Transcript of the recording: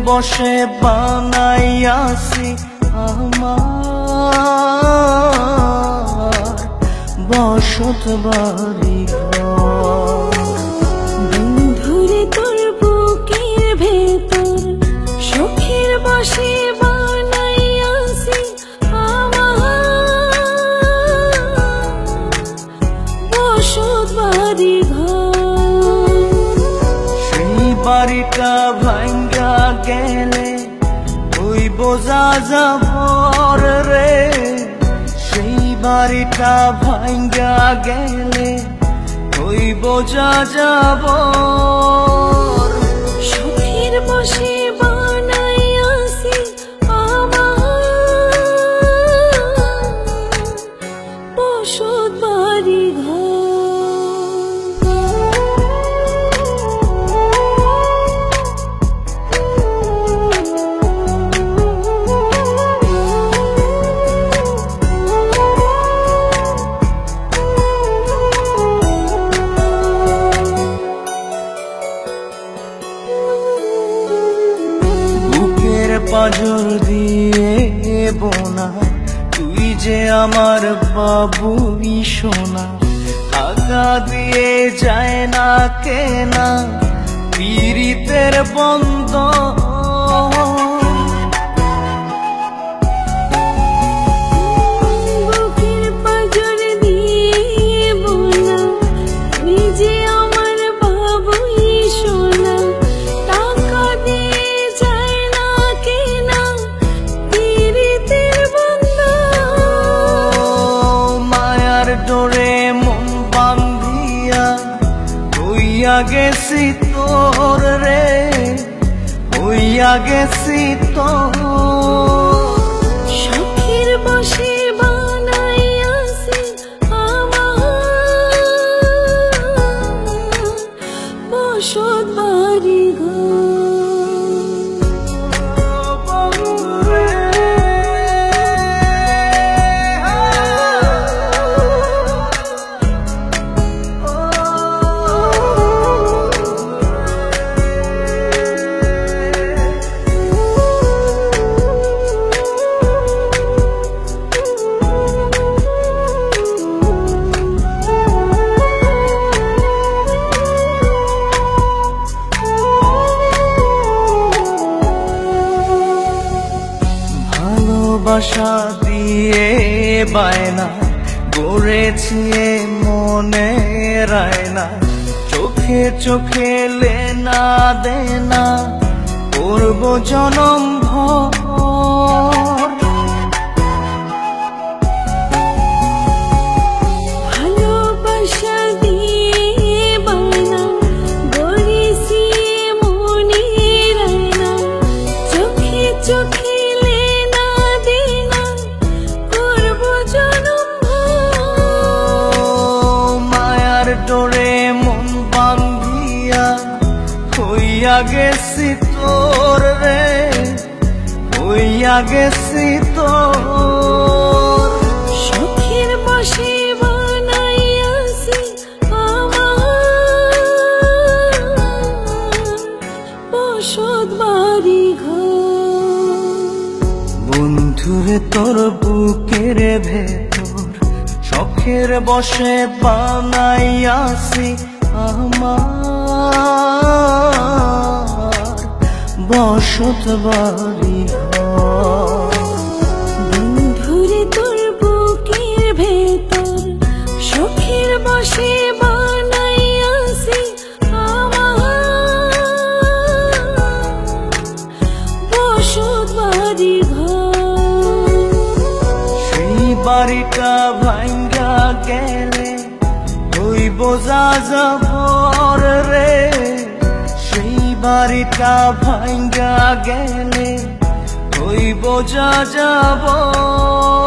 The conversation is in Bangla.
বসে বানাইয়াছি আমার বসত বাড়ি ঘর। বন্ধুরে তোর বুকের ভেতর সুখের বসে বানাইয়াছি আমার বসত বাড়ি ঘর। সেই বাড়িটা ভাঙ্গা গেলে ওই বোঝা যাবর রে, সেই বাড়িটা ভাঙ্গা গেলে ওই বোঝা যাবর। সুখের বসে বানাইয়াছি আমার বসত বাড়ি ঘর। পাঁজর দিয়ে বোনা তুই যে আমার বাবুই সোনা, আগা দিয়ে যায় না কেনা পীড়িতের বন্ধ। বুকের পাঁজর দিয়ে বোনা তুই যে আমার বাবুই সোনা, টাকা দিয়ে যায় না কেনা পীড়িতের বন্ধন। মায়ার ডোরে মন বান্ধিয়া হইয়া গেছি তোর রে, হইয়া গেছি তোর। সুখের বসে বানাইয়াছি আমার বসত বাড়ি ঘর। ভালোবাসা দিয়ে বায়না গড়েছি মনে রায়না, চোখে চোখে লেনা দেনা করব জনম ভর। ভালোবাসা দিয়ে বায়না গড়েছি মনে রায়না, চোখে চোখে লেনা দেনা করব জনম ভর। মায়ার ডোরে মন বান্ধিয়া হইয়া গেছি তোর রে, হইয়া গেছি তোর। সুখের বসে বানাইয়াছি আমার বসত বাড়ি ঘর। বন্ধুরে তোর বুকের ভেতর শখের বসে বানাইয়াছি আমার বসত বাড়ি ঘর। বন্ধুরে তোর বুকের ভেতর সুখের বসে বানাইয়াছি আমার বসত বাড়ি ঘর। সেই বাড়িটা ভাঙ্গা গেলে ওই বোঝা যাবর রে, সেই বাড়িটা ভাঙ্গা গেলে ওই বোঝা যাবর।